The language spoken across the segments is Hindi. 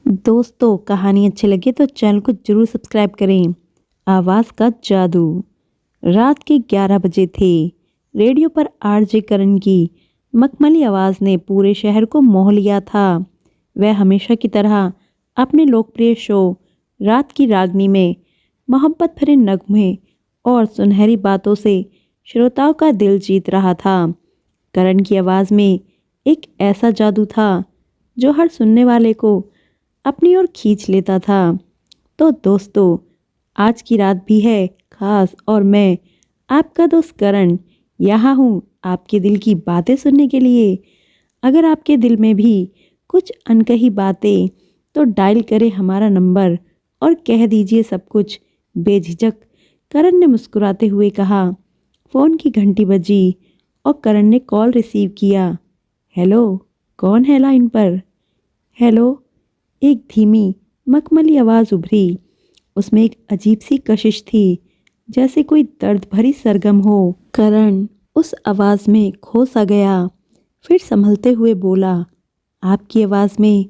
दोस्तों, कहानी अच्छी लगे तो चैनल को जरूर सब्सक्राइब करें। आवाज़ का जादू। रात के 11 बजे थे। रेडियो पर आरजे करण की मखमली आवाज़ ने पूरे शहर को मोह लिया था। वह हमेशा की तरह अपने लोकप्रिय शो रात की रागनी में मोहब्बत भरे नगमे और सुनहरी बातों से श्रोताओं का दिल जीत रहा था। करण की आवाज़ में एक ऐसा जादू था जो हर सुनने वाले को अपनी ओर खींच लेता था। तो दोस्तों, आज की रात भी है खास और मैं आपका दोस्त करण यहाँ हूँ आपके दिल की बातें सुनने के लिए। अगर आपके दिल में भी कुछ अनकही बातें तो डायल करें हमारा नंबर और कह दीजिए सब कुछ बेझिझक। करण ने मुस्कुराते हुए कहा। फ़ोन की घंटी बजी और करण ने कॉल रिसीव किया। हेलो, कौन है लाइन पर? हेलो, एक धीमी मखमली आवाज़ उभरी। उसमें एक अजीब सी कशिश थी, जैसे कोई दर्द भरी सरगम हो। करण उस आवाज़ में खो सा गया। फिर संभलते हुए बोला, आपकी आवाज़ में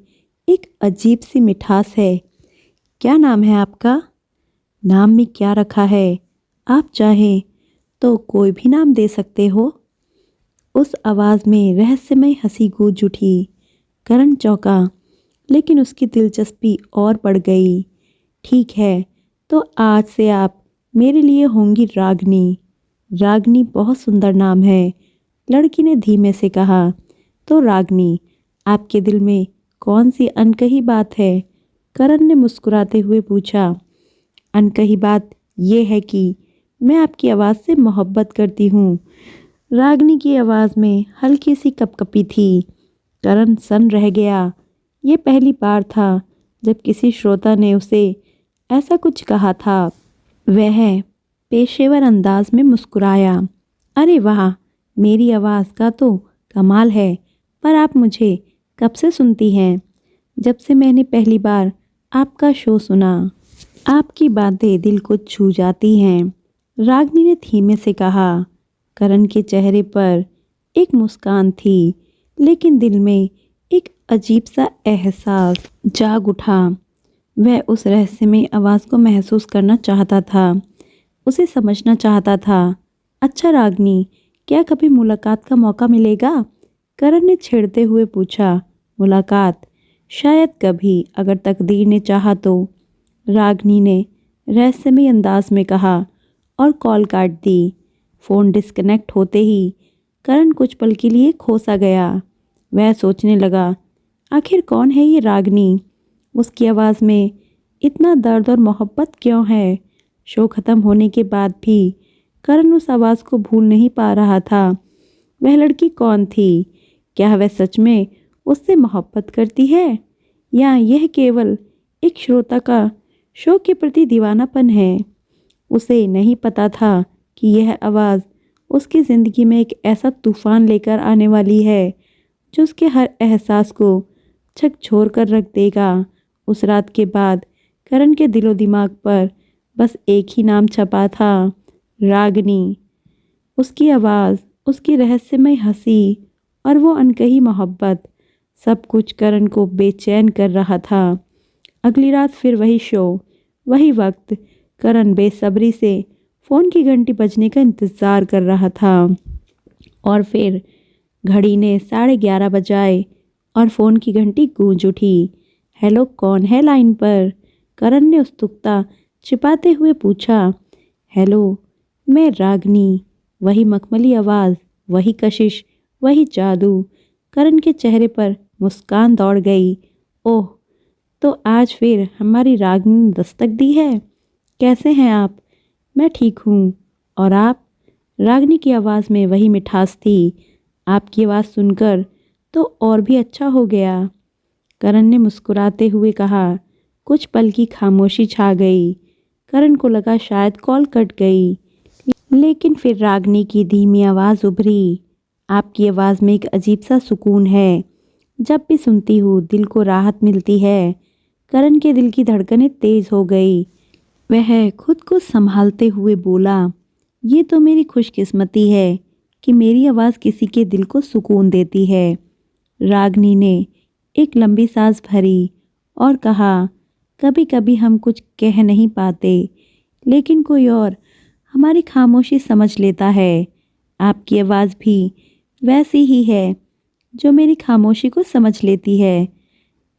एक अजीब सी मिठास है। क्या नाम है आपका? नाम में क्या रखा है? आप चाहें तो कोई भी नाम दे सकते हो। उस आवाज़ में रहस्यमय हंसी गूंज उठी। करण चौंका, लेकिन उसकी दिलचस्पी और बढ़ गई। ठीक है, तो आज से आप मेरे लिए होंगी रागनी। रागनी बहुत सुंदर नाम है, लड़की ने धीमे से कहा। तो रागनी, आपके दिल में कौन सी अनकही बात है? करण ने मुस्कुराते हुए पूछा। अनकही बात यह है कि मैं आपकी आवाज़ से मोहब्बत करती हूँ। रागनी की आवाज़ में हल्की सी कपकपी थी। करण सन रह गया। ये पहली बार था जब किसी श्रोता ने उसे ऐसा कुछ कहा था। वह पेशेवर अंदाज में मुस्कुराया। अरे वाह, मेरी आवाज़ का तो कमाल है। पर आप मुझे कब से सुनती हैं? जब से मैंने पहली बार आपका शो सुना। आपकी बातें दिल को छू जाती हैं, रागनी ने धीमे से कहा। करण के चेहरे पर एक मुस्कान थी, लेकिन दिल में एक अजीब सा एहसास जाग उठा। वह उस रहस्यमय आवाज़ को महसूस करना चाहता था, उसे समझना चाहता था। अच्छा रागनी, क्या कभी मुलाकात का मौका मिलेगा? करण ने छेड़ते हुए पूछा। मुलाकात? शायद कभी, अगर तकदीर ने चाहा तो, रागनी ने रहस्यमय अंदाज में कहा और कॉल काट दी। फ़ोन डिस्कनेक्ट होते ही करण कुछ पल के लिए खो सा गया। वह सोचने लगा, आखिर कौन है ये रागनी? उसकी आवाज़ में इतना दर्द और मोहब्बत क्यों है? शो ख़त्म होने के बाद भी करण उस आवाज़ को भूल नहीं पा रहा था। वह लड़की कौन थी? क्या वह सच में उससे मोहब्बत करती है, या यह केवल एक श्रोता का शो के प्रति दीवानापन है? उसे नहीं पता था कि यह आवाज़ उसकी ज़िंदगी में एक ऐसा तूफ़ान लेकर आने वाली है जो उसके हर एहसास को झकझोर कर रख देगा। उस रात के बाद करण के दिलो दिमाग पर बस एक ही नाम छपा था, रागनी। उसकी आवाज़, उसकी रहस्यमय हंसी और वो अनकही मोहब्बत, सब कुछ करण को बेचैन कर रहा था। अगली रात फिर वही शो, वही वक्त। करण बेसब्री से फ़ोन की घंटी बजने का इंतज़ार कर रहा था। और फिर घड़ी ने 11:30 बजाए और फ़ोन की घंटी गूंज उठी। हेलो, कौन है लाइन पर? करण ने उत्सुकता छिपाते हुए पूछा। हेलो, मैं रागनी। वही मखमली आवाज़, वही कशिश, वही जादू। करण के चेहरे पर मुस्कान दौड़ गई। ओह, तो आज फिर हमारी रागनी ने दस्तक दी है। कैसे हैं आप? मैं ठीक हूँ। और आप? रागनी की आवाज़ में वही मिठास थी। आपकी आवाज़ सुनकर तो और भी अच्छा हो गया, करण ने मुस्कुराते हुए कहा। कुछ पल की खामोशी छा गई। करण को लगा शायद कॉल कट गई, लेकिन फिर रागनी की धीमी आवाज़ उभरी। आपकी आवाज़ में एक अजीब सा सुकून है, जब भी सुनती हूँ दिल को राहत मिलती है। करण के दिल की धड़कनें तेज़ हो गई। वह खुद को संभालते हुए बोला, ये तो मेरी खुशकिस्मती है कि मेरी आवाज़ किसी के दिल को सुकून देती है। रागनी ने एक लंबी सांस भरी और कहा, कभी कभी हम कुछ कह नहीं पाते, लेकिन कोई और हमारी खामोशी समझ लेता है। आपकी आवाज़ भी वैसी ही है जो मेरी खामोशी को समझ लेती है।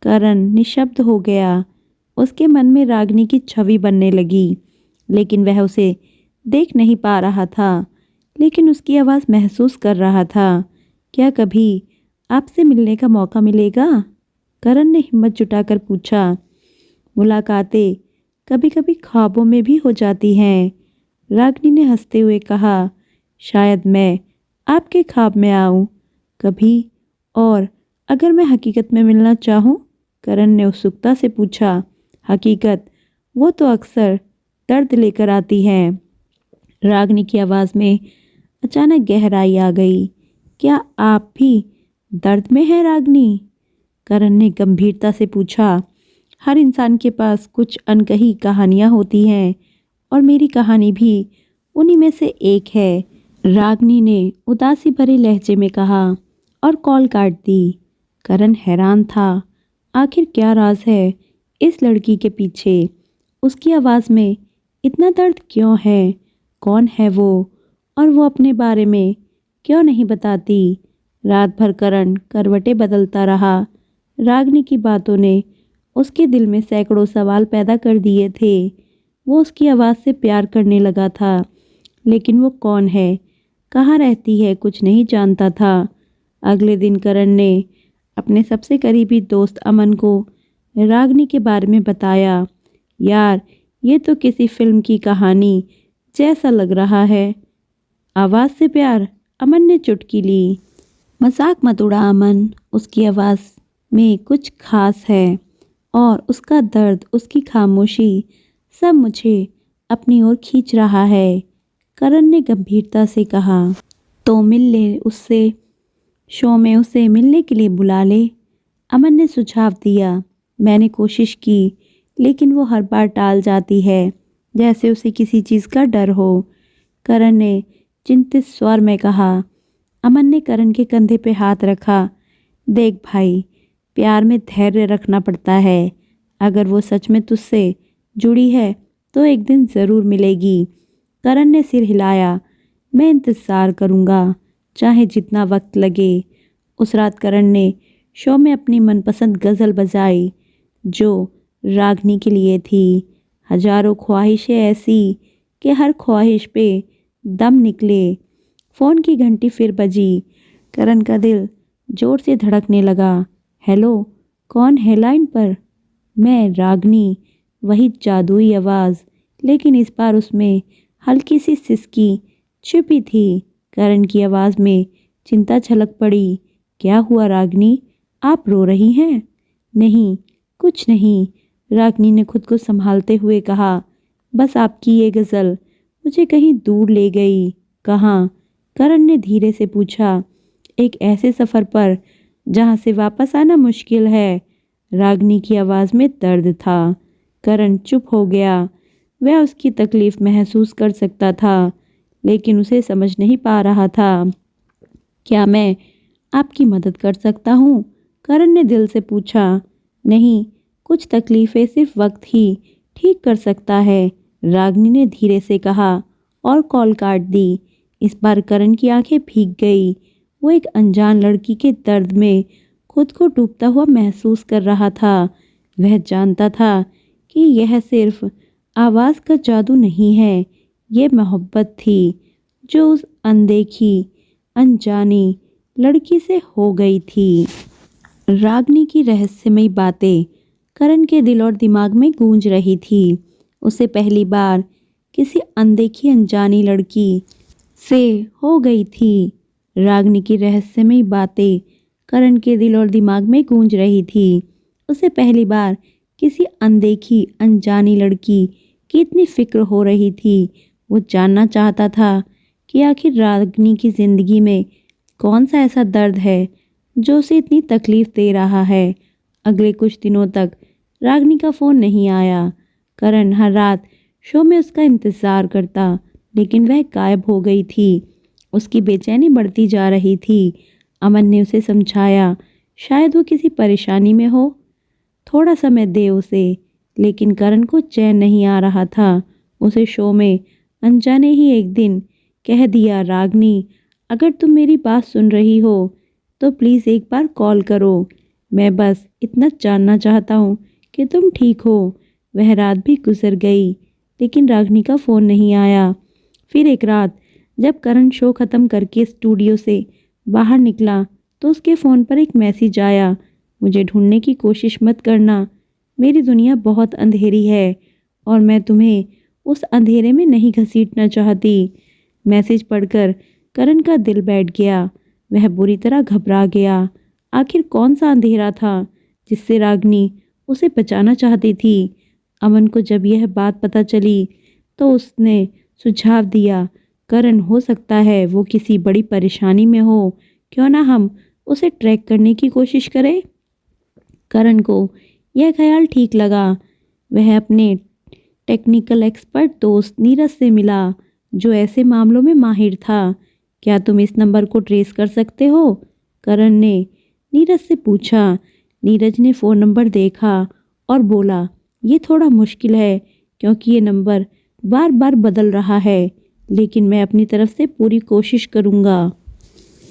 करण निशब्द हो गया। उसके मन में रागिनी की छवि बनने लगी, लेकिन वह उसे देख नहीं पा रहा था, लेकिन उसकी आवाज़ महसूस कर रहा था। क्या कभी आपसे मिलने का मौका मिलेगा? करण ने हिम्मत जुटाकर पूछा। मुलाकातें कभी कभी ख्वाबों में भी हो जाती हैं, रागिनी ने हंसते हुए कहा। शायद मैं आपके ख्वाब में आऊं कभी, और अगर मैं हकीकत में मिलना चाहूं? करण ने उत्सुकता से पूछा। हकीकत वो तो अक्सर दर्द लेकर आती है। रागिनी की आवाज़ में अचानक गहराई आ गई। क्या आप भी दर्द में हैं रागिनी? करण ने गंभीरता से पूछा। हर इंसान के पास कुछ अनकही कहानियां होती हैं, और मेरी कहानी भी उन्हीं में से एक है, रागिनी ने उदासी भरे लहजे में कहा, और कॉल काट दी। करण हैरान था। आखिर क्या राज है इस लड़की के पीछे? उसकी आवाज़ में इतना दर्द क्यों है? कौन है वो, और वो अपने बारे में क्यों नहीं बताती? रात भर करण करवटें बदलता रहा। रागिनी की बातों ने उसके दिल में सैकड़ों सवाल पैदा कर दिए थे। वो उसकी आवाज़ से प्यार करने लगा था, लेकिन वो कौन है, कहाँ रहती है, कुछ नहीं जानता था। अगले दिन करण ने अपने सबसे करीबी दोस्त अमन को रागिनी के बारे में बताया। यार, ये तो किसी फिल्म की कहानी जैसा लग रहा है। आवाज़ से प्यार? अमन ने चुटकी ली। मजाक मत उड़ा अमन, उसकी आवाज़ में कुछ खास है, और उसका दर्द, उसकी खामोशी, सब मुझे अपनी ओर खींच रहा है। करण ने गंभीरता से कहा। तो मिल ले उससे, शो में उसे मिलने के लिए बुला ले, अमन ने सुझाव दिया। मैंने कोशिश की, लेकिन वो हर बार टाल जाती है, जैसे उसे किसी चीज़ का डर हो। करण ने चिंतित स्वर में कहा। अमन ने करण के कंधे पे हाथ रखा। देख भाई, प्यार में धैर्य रखना पड़ता है। अगर वो सच में तुझसे जुड़ी है तो एक दिन ज़रूर मिलेगी। करण ने सिर हिलाया। मैं इंतज़ार करूँगा, चाहे जितना वक्त लगे। उस रात करण ने शो में अपनी मनपसंद गज़ल बजाई, जो रागिनी के लिए थी। हजारों ख्वाहिशें ऐसी कि हर ख्वाहिश पे दम निकले। फ़ोन की घंटी फिर बजी। करण का दिल जोर से धड़कने लगा। हेलो, कौन है लाइन पर? मैं, रागिनी। वही जादुई आवाज़, लेकिन इस बार उसमें हल्की सी सिसकी छिपी थी। करण की आवाज़ में चिंता झलक पड़ी। क्या हुआ रागिनी, आप रो रही हैं? नहीं, कुछ नहीं, रागिनी ने खुद को संभालते हुए कहा। बस आपकी ये गज़ल मुझे कहीं दूर ले गई। कहाँ? करण ने धीरे से पूछा। एक ऐसे सफ़र पर जहाँ से वापस आना मुश्किल है। रागिनी की आवाज़ में दर्द था। करण चुप हो गया। वह उसकी तकलीफ़ महसूस कर सकता था, लेकिन उसे समझ नहीं पा रहा था। क्या मैं आपकी मदद कर सकता हूँ? करण ने दिल से पूछा। नहीं, कुछ तकलीफ़ें सिर्फ वक्त ही ठीक कर सकता है, रागिनी ने धीरे से कहा, और कॉल काट दी। इस बार करण की आंखें भीग गई। वो एक अनजान लड़की के दर्द में खुद को डूबता हुआ महसूस कर रहा था। वह जानता था कि यह सिर्फ आवाज़ का जादू नहीं है, ये मोहब्बत थी जो उस अनदेखी, अनजानी लड़की से हो गई थी। रागिनी की रहस्यमयी बातें करण के दिल और दिमाग में गूंज रही थी। उसे पहली बार किसी अनदेखी अनजानी लड़की से हो गई थी। रागिनी की रहस्यमयी बातें करण के दिल और दिमाग में गूंज रही थी। उसे पहली बार किसी अनदेखी अनजानी लड़की की इतनी फिक्र हो रही थी। वो जानना चाहता था कि आखिर रागिनी की ज़िंदगी में कौन सा ऐसा दर्द है जो उसे इतनी तकलीफ़ दे रहा है। अगले कुछ दिनों तक रागिनी का फ़ोन नहीं आया। करण हर रात शो में उसका इंतज़ार करता, लेकिन वह गायब हो गई थी। उसकी बेचैनी बढ़ती जा रही थी। अमन ने उसे समझाया, शायद वो किसी परेशानी में हो। थोड़ा समय दे उसे। लेकिन करण को चैन नहीं आ रहा था। उसे शो में अनजाने ही एक दिन कह दिया, रागनी अगर तुम मेरी बात सुन रही हो तो प्लीज़ एक बार कॉल करो। मैं बस इतना जानना चाहता हूँ कि तुम ठीक हो। वह रात भी गुजर गई लेकिन रागनी का फ़ोन नहीं आया। फिर एक रात जब करण शो ख़त्म करके स्टूडियो से बाहर निकला तो उसके फ़ोन पर एक मैसेज आया, मुझे ढूंढने की कोशिश मत करना, मेरी दुनिया बहुत अंधेरी है और मैं तुम्हें उस अंधेरे में नहीं घसीटना चाहती। मैसेज पढ़कर करण का दिल बैठ गया। वह बुरी तरह घबरा गया। आखिर कौन सा अंधेरा था जिससे रागनी उसे बचाना चाहती थी। अमन को जब यह बात पता चली तो उसने सुझाव दिया, करण हो सकता है वो किसी बड़ी परेशानी में हो, क्यों ना हम उसे ट्रैक करने की कोशिश करें। करण को यह ख्याल ठीक लगा। वह अपने टेक्निकल एक्सपर्ट दोस्त नीरज से मिला जो ऐसे मामलों में माहिर था। क्या तुम इस नंबर को ट्रेस कर सकते हो? करण ने नीरज से पूछा। नीरज ने फ़ोन नंबर देखा और बोला, ये थोड़ा मुश्किल है क्योंकि ये नंबर बार बार बदल रहा है, लेकिन मैं अपनी तरफ से पूरी कोशिश करूँगा।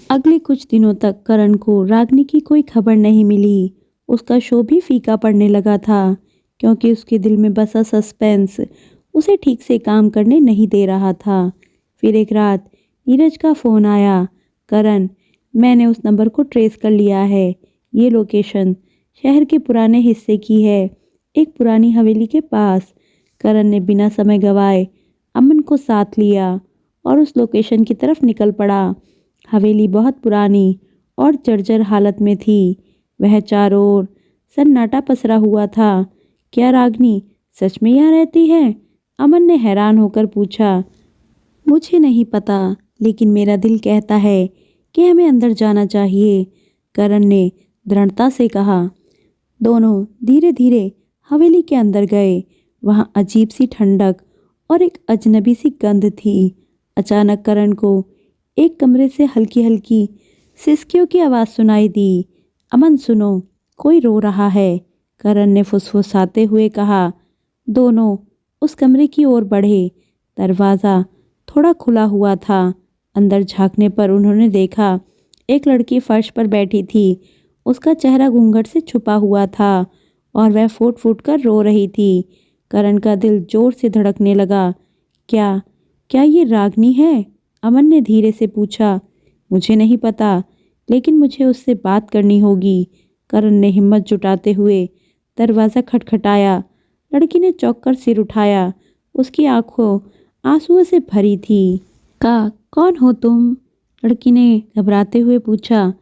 अगले कुछ दिनों तक करण को रागनी की कोई खबर नहीं मिली। उसका शो भी फीका पड़ने लगा था क्योंकि उसके दिल में बसा सस्पेंस उसे ठीक से काम करने नहीं दे रहा था। फिर एक रात नीरज का फ़ोन आया, करण मैंने उस नंबर को ट्रेस कर लिया है। ये लोकेशन शहर के पुराने हिस्से की है, एक पुरानी हवेली के पास। करण ने बिना समय गवाए अमन को साथ लिया और उस लोकेशन की तरफ निकल पड़ा। हवेली बहुत पुरानी और जर्जर हालत में थी। वह चारों ओर सन्नाटा पसरा हुआ था। क्या रागनी सच में यहाँ रहती है? अमन ने हैरान होकर पूछा। मुझे नहीं पता, लेकिन मेरा दिल कहता है कि हमें अंदर जाना चाहिए, करण ने दृढ़ता से कहा। दोनों धीरे धीरे हवेली के अंदर गए। वहाँ अजीब सी ठंडक और एक अजनबी सी गंध थी। अचानक करण को एक कमरे से हल्की हल्की सिसकियों की आवाज़ सुनाई दी। अमन सुनो, कोई रो रहा है, करण ने फुसफुसाते हुए कहा। दोनों उस कमरे की ओर बढ़े। दरवाज़ा थोड़ा खुला हुआ था। अंदर झांकने पर उन्होंने देखा एक लड़की फर्श पर बैठी थी। उसका चेहरा घूंघट से छुपा हुआ था और वह फूट फूट कर रो रही थी। करण का दिल जोर से धड़कने लगा। क्या क्या ये रागनी है? अमन ने धीरे से पूछा। मुझे नहीं पता, लेकिन मुझे उससे बात करनी होगी, करण ने हिम्मत जुटाते हुए दरवाज़ा खटखटाया। लड़की ने चौंक कर सिर उठाया। उसकी आंखों आंसुओं से भरी थी। कौन हो तुम? लड़की ने घबराते हुए पूछा।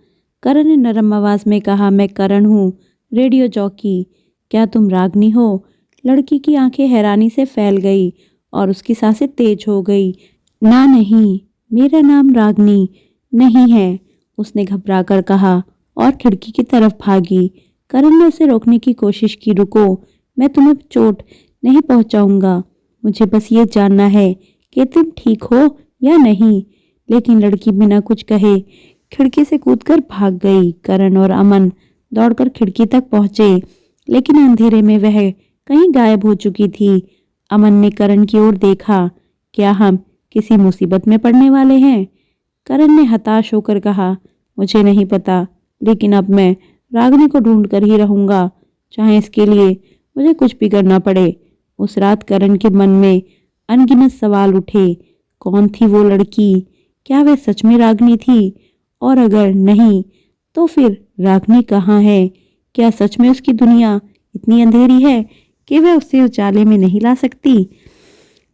करण ने नरम आवाज़ में कहा, मैं करण हूँ, रेडियो जॉकी। क्या तुम रागनी हो? लड़की की आंखें हैरानी से फैल गई और उसकी सांसें तेज हो गई। ना नहीं, मेरा नाम रागनी नहीं है, उसने घबरा कर कहा और खिड़की की तरफ भागी। करण ने उसे रोकने की कोशिश की। रुको, मैं तुम्हें चोट नहीं पहुंचाऊंगा, मुझे बस ये जानना है कि तुम ठीक हो या नहीं। लेकिन लड़की बिना कुछ कहे खिड़की से कूदकर भाग गई। करण और अमन दौड़कर खिड़की तक पहुंचे, लेकिन अंधेरे में वह कहीं गायब हो चुकी थी। अमन ने करण की ओर देखा। क्या हम किसी मुसीबत में पड़ने वाले हैं? करण ने हताश होकर कहा, मुझे नहीं पता, लेकिन अब मैं रागनी को ढूंढ कर ही रहूंगा, चाहे इसके लिए मुझे कुछ भी करना पड़े। उस रात करण के मन में अनगिनत सवाल उठे। कौन थी वो लड़की? क्या वह सच में रागनी थी? और अगर नहीं तो फिर रागनी कहाँ है? क्या सच में उसकी दुनिया इतनी अंधेरी है कि वह उसे उजाले में नहीं ला सकती?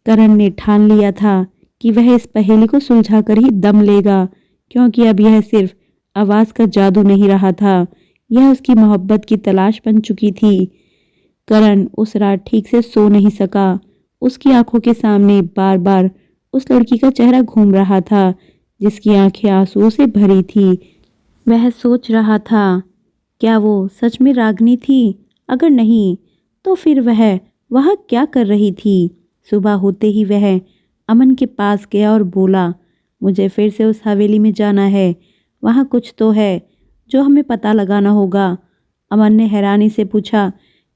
करण ने ठान लिया था कि वह इस पहेली को सुलझा कर ही दम लेगा, क्योंकि अब यह सिर्फ आवाज़ का जादू नहीं रहा था, यह उसकी मोहब्बत की तलाश बन चुकी थी। करण उस रात ठीक से सो नहीं सका। उसकी आंखों के सामने बार बार उस लड़की का चेहरा घूम रहा था जिसकी आंखें आंसुओं से भरी थी। वह सोच रहा था, क्या वो सच में रागनी थी? अगर नहीं तो फिर वह वहाँ क्या कर रही थी? सुबह होते ही वह अमन के पास गया और बोला, मुझे फिर से उस हवेली में जाना है, वहाँ कुछ तो है जो हमें पता लगाना होगा। अमन ने हैरानी से पूछा,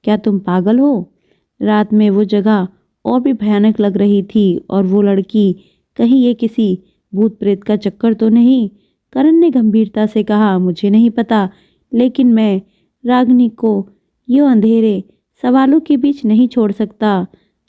क्या तुम पागल हो? रात में वो जगह और भी भयानक लग रही थी और वो लड़की, कहीं ये किसी भूत प्रेत का चक्कर तो नहीं? करण ने गंभीरता से कहा, मुझे नहीं पता, लेकिन मैं रागिनी को ये अंधेरे सवालों के बीच नहीं छोड़ सकता।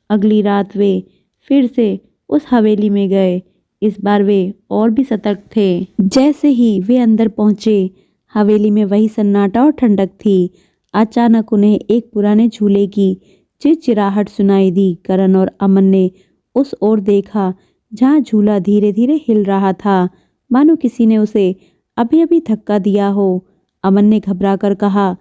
अगली रात वे फिर से उस हवेली में गए। इस बार वे और भी सतर्क थे। जैसे ही वे अंदर पहुंचे, हवेली में वही सन्नाटा और ठंडक थी। अचानक उन्हें एक पुराने झूले की चिरचिराहट सुनाई दी। करण और अमन ने उस ओर देखा जहां झूला धीरे धीरे हिल रहा था, मानो किसी ने उसे अभी अभी धक्का दिया हो। अमन ने घबराकर कहा,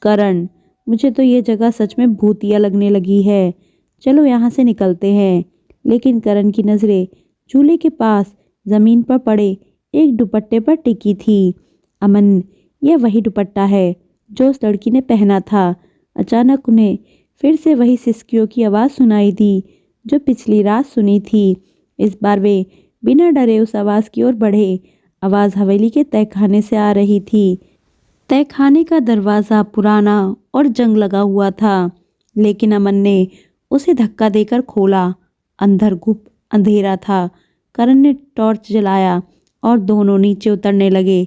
करण, मुझे तो ये जगह सच में भूतिया लगने लगी है। चलो यहाँ से निकलते हैं। लेकिन करण की नज़रें झूले के पास जमीन पर पड़े एक दुपट्टे पर टिकी थी। अमन, यह वही दुपट्टा है जो उस लड़की ने पहना था। अचानक उन्हें फिर से वही सिसकियों की आवाज़ सुनाई दी जो पिछली रात सुनी थी। इस बार वे बिना डरे उस आवाज़ की ओर बढ़े। आवाज़ हवेली के तहखाने से आ रही थी। तहखाने का दरवाज़ा पुराना और जंग लगा हुआ था, लेकिन अमन ने उसे धक्का देकर खोला। अंदर गुप्त अंधेरा था। करण ने टॉर्च जलाया और दोनों नीचे उतरने लगे।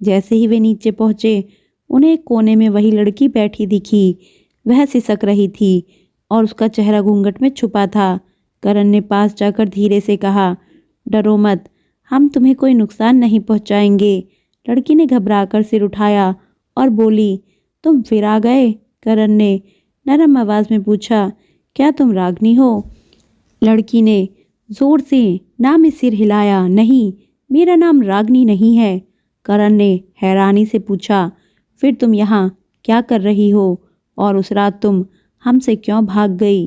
जैसे ही वे नीचे पहुंचे, उन्हें एक कोने में वही लड़की बैठी दिखी। वह सिसक रही थी और उसका चेहरा घूंघट में छुपा था। करण ने पास जाकर धीरे से कहा, डरो मत, हम तुम्हें कोई नुकसान नहीं पहुंचाएंगे। लड़की ने घबराकर सिर उठाया और बोली, तुम फिर आ गए? करण ने नरम आवाज में पूछा, क्या तुम रागिनी हो? लड़की ने जोर से ना में सिर हिलाया, नहीं, मेरा नाम रागिनी नहीं है। करण ने हैरानी से पूछा, फिर तुम यहाँ क्या कर रही हो? और उस रात तुम हमसे क्यों भाग गई?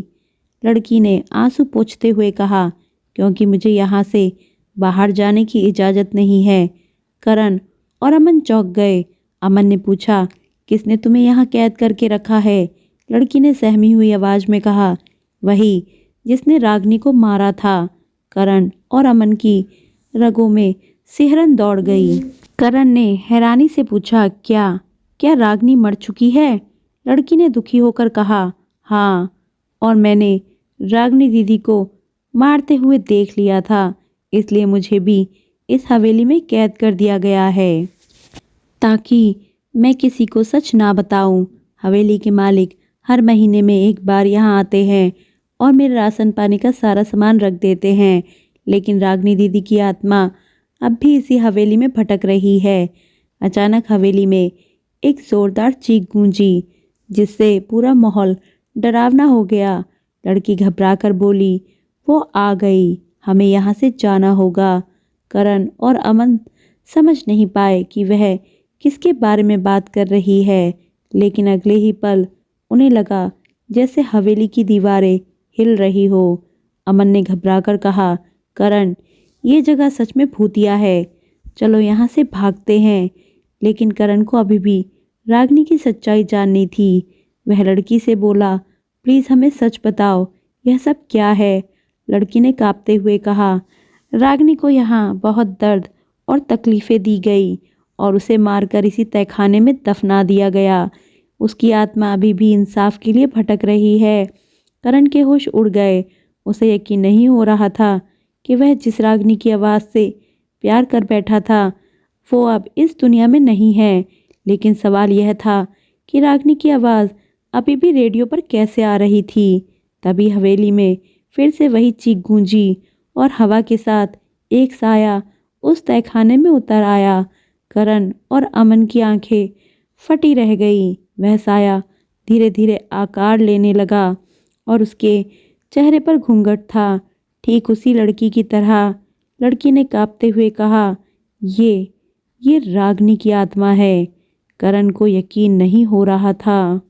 लड़की ने आंसू पोंछते हुए कहा, क्योंकि मुझे यहाँ से बाहर जाने की इजाज़त नहीं है। करण और अमन चौंक गए। अमन ने पूछा, किसने तुम्हें यहाँ कैद करके रखा है? लड़की ने सहमी हुई आवाज़ में कहा, वही जिसने रागिनी को मारा था। करण और अमन की रगों में सिहरन दौड़ गई। करण ने हैरानी से पूछा, क्या रागिनी मर चुकी है? लड़की ने दुखी होकर कहा, हाँ, और मैंने रागिनी दीदी को मारते हुए देख लिया था, इसलिए मुझे भी इस हवेली में कैद कर दिया गया है, ताकि मैं किसी को सच ना बताऊं। हवेली के मालिक हर महीने में एक बार यहाँ आते हैं और मेरे राशन पानी का सारा सामान रख देते हैं, लेकिन रागिनी दीदी की आत्मा अब भी इसी हवेली में भटक रही है। अचानक हवेली में एक जोरदार चीख गूंजी, जिससे पूरा माहौल डरावना हो गया। लड़की घबराकर बोली, वो आ गई, हमें यहाँ से जाना होगा। करण और अमन समझ नहीं पाए कि वह किसके बारे में बात कर रही है, लेकिन अगले ही पल उन्हें लगा जैसे हवेली की दीवारें हिल रही हो। अमन ने घबराकर कहा, करण, ये जगह सच में भूतिया है, चलो यहाँ से भागते हैं। लेकिन करण को अभी भी रागिनी की सच्चाई जाननी थी। वह लड़की से बोला, प्लीज़ हमें सच बताओ, यह सब क्या है? लड़की ने कांपते हुए कहा, रागिनी को यहाँ बहुत दर्द और तकलीफ़ें दी गई और उसे मारकर इसी तहखाने में दफना दिया गया। उसकी आत्मा अभी भी इंसाफ के लिए भटक रही है। करण के होश उड़ गए। उसे यकीन नहीं हो रहा था कि वह जिस रागिनी की आवाज़ से प्यार कर बैठा था, वो अब इस दुनिया में नहीं है। लेकिन सवाल यह था कि रागिनी की आवाज़ अभी भी रेडियो पर कैसे आ रही थी। तभी हवेली में फिर से वही चीख गूंजी और हवा के साथ एक साया उस तहखाने में उतर आया। करण और अमन की आंखें फटी रह गई। वह साया धीरे धीरे आकार लेने लगा और उसके चेहरे पर घूंघट था, ठीक उसी लड़की की तरह। लड़की ने कांपते हुए कहा, ये रागिनी की आत्मा है। करण को यकीन नहीं हो रहा था।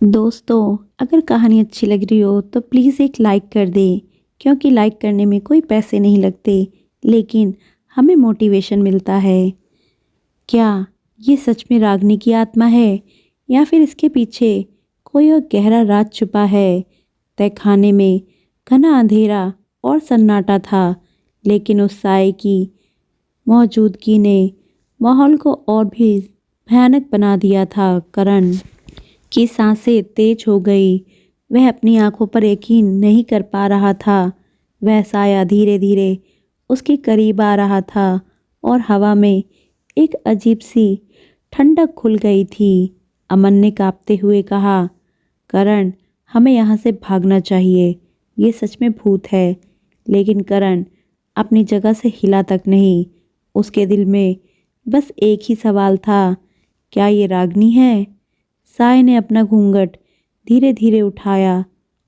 दोस्तों, अगर कहानी अच्छी लग रही हो तो प्लीज़ एक लाइक कर दें, क्योंकि लाइक करने में कोई पैसे नहीं लगते, लेकिन हमें मोटिवेशन मिलता है। क्या ये सच में रागिनी की आत्मा है या फिर इसके पीछे कोई और गहरा राज छुपा है? तहखाने में घना अंधेरा और सन्नाटा था, लेकिन उस साए की मौजूदगी ने माहौल को और भी भयानक बना दिया था। करण, की सांसें तेज हो गई। वह अपनी आंखों पर यकीन नहीं कर पा रहा था। वह साया धीरे धीरे उसके करीब आ रहा था और हवा में एक अजीब सी ठंडक खुल गई थी। अमन ने कांपते हुए कहा, करण, हमें यहाँ से भागना चाहिए। ये सच में भूत है। लेकिन करण अपनी जगह से हिला तक नहीं। उसके दिल में बस एक ही सवाल था, क्या ये रागनी है? साय ने अपना घूंघट धीरे धीरे उठाया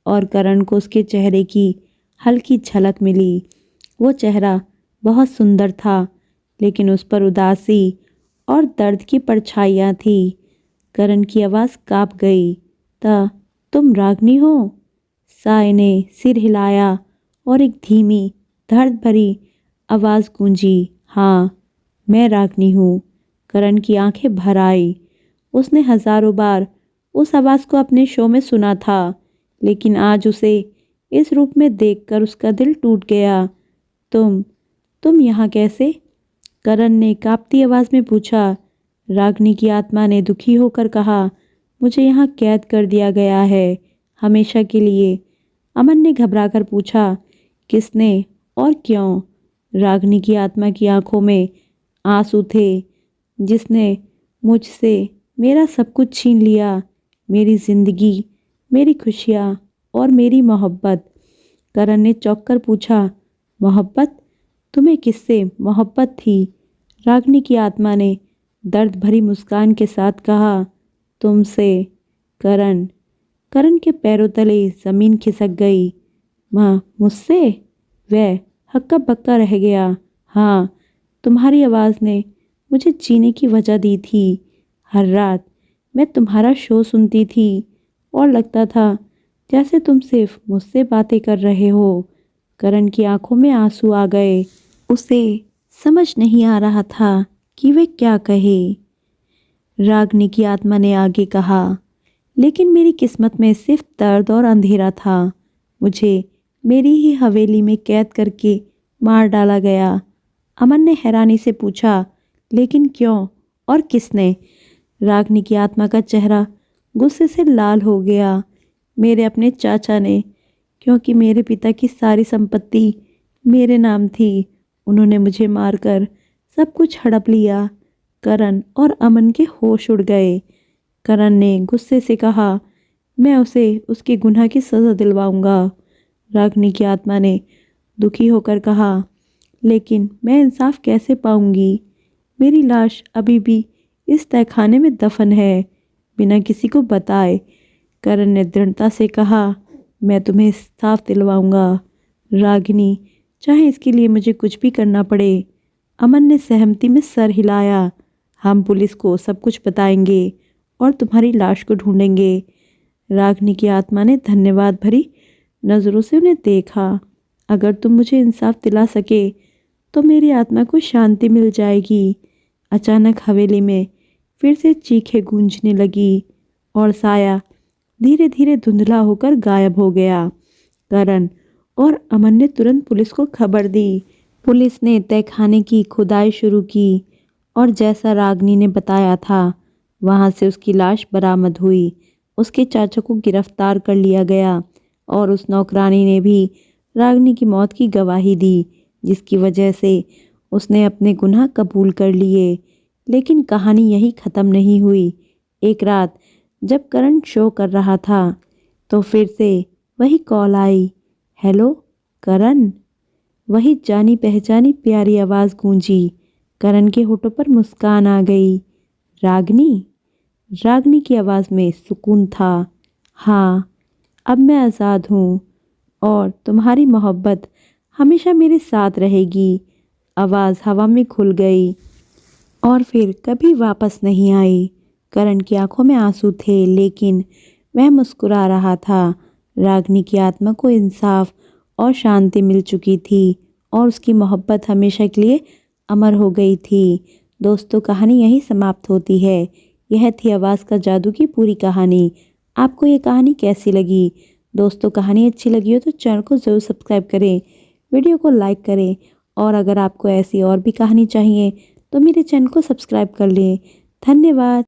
और करण को उसके चेहरे की हल्की झलक मिली। वो चेहरा बहुत सुंदर था, लेकिन उस पर उदासी और दर्द की परछाइयाँ थी। करण की आवाज़ काँप गई। तुम रागनी हो? साय ने सिर हिलाया और एक धीमी दर्द भरी आवाज़ गूंजी। हाँ, मैं रागनी हूँ। करण की आंखें भर आई। उसने हजारों बार उस आवाज़ को अपने शो में सुना था, लेकिन आज उसे इस रूप में देखकर उसका दिल टूट गया। तुम यहाँ कैसे? करण ने कांपती आवाज़ में पूछा। रागनी की आत्मा ने दुखी होकर कहा, मुझे यहाँ कैद कर दिया गया है, हमेशा के लिए। अमन ने घबराकर पूछा, किसने और क्यों? रागनी की आत्मा की आंखों में आंसू थे। जिसने मुझसे मेरा सब कुछ छीन लिया, मेरी जिंदगी, मेरी खुशियाँ और मेरी मोहब्बत। करण ने चौंक कर पूछा, मोहब्बत? तुम्हें किससे मोहब्बत थी? रागनी की आत्मा ने दर्द भरी मुस्कान के साथ कहा, तुमसे। करण के पैरों तले जमीन खिसक गई। माँ, मुझसे? वह हक्का बक्का रह गया। हाँ, तुम्हारी आवाज़ ने मुझे जीने की वजह दी थी। हर रात मैं तुम्हारा शो सुनती थी और लगता था जैसे तुम सिर्फ मुझसे बातें कर रहे हो। करण की आंखों में आंसू आ गए। उसे समझ नहीं आ रहा था कि वे क्या कहे। रागनी की आत्मा ने आगे कहा, लेकिन मेरी किस्मत में सिर्फ दर्द और अंधेरा था। मुझे मेरी ही हवेली में कैद करके मार डाला गया। अमन ने हैरानी से पूछा, लेकिन क्यों और किसने? रागनी की आत्मा का चेहरा गुस्से से लाल हो गया। मेरे अपने चाचा ने, क्योंकि मेरे पिता की सारी संपत्ति मेरे नाम थी। उन्होंने मुझे मारकर सब कुछ हड़प लिया। करण और अमन के होश उड़ गए। करण ने गुस्से से कहा, मैं उसे उसके गुनाह की सज़ा दिलवाऊंगा। रागनी की आत्मा ने दुखी होकर कहा, लेकिन मैं इंसाफ कैसे पाऊंगी? मेरी लाश अभी भी इस तहखाने में दफन है, बिना किसी को बताए। करण ने दृढ़ता से कहा, मैं तुम्हें इंसाफ दिलवाऊंगा रागिनी, चाहे इसके लिए मुझे कुछ भी करना पड़े। अमन ने सहमति में सर हिलाया। हम पुलिस को सब कुछ बताएंगे और तुम्हारी लाश को ढूंढेंगे। रागिनी की आत्मा ने धन्यवाद भरी नज़रों से उन्हें देखा। अगर तुम मुझे इंसाफ दिला सके तो मेरी आत्मा को शांति मिल जाएगी। अचानक हवेली में फिर से चीखें गूंजने लगी और साया धीरे धीरे धुंधला होकर गायब हो गया। करण और अमन ने तुरंत पुलिस को खबर दी। पुलिस ने तहखाने की खुदाई शुरू की और जैसा रागनी ने बताया था, वहां से उसकी लाश बरामद हुई। उसके चाचा को गिरफ्तार कर लिया गया और उस नौकरानी ने भी रागनी की मौत की गवाही दी, जिसकी वजह से उसने अपने गुनाह कबूल कर लिए। लेकिन कहानी यही ख़त्म नहीं हुई। एक रात जब करण शो कर रहा था तो फिर से वही कॉल आई। हेलो करण। वही जानी पहचानी प्यारी आवाज़ गूंजी। करण के होठों पर मुस्कान आ गई। रागनी। रागनी की आवाज़ में सुकून था। हाँ, अब मैं आज़ाद हूँ और तुम्हारी मोहब्बत हमेशा मेरे साथ रहेगी। आवाज़ हवा में खुल गई और फिर कभी वापस नहीं आई। करण की आंखों में आंसू थे, लेकिन वह मुस्कुरा रहा था। रागनी की आत्मा को इंसाफ और शांति मिल चुकी थी और उसकी मोहब्बत हमेशा के लिए अमर हो गई थी। दोस्तों, कहानी यहीं समाप्त होती है। यह थी आवाज़ का जादू की पूरी कहानी। आपको ये कहानी कैसी लगी? दोस्तों, कहानी अच्छी लगी हो तो चैनल को ज़रूर सब्सक्राइब करें, वीडियो को लाइक करें और अगर आपको ऐसी और भी कहानी चाहिए तो मेरे चैनल को सब्सक्राइब कर लें। धन्यवाद।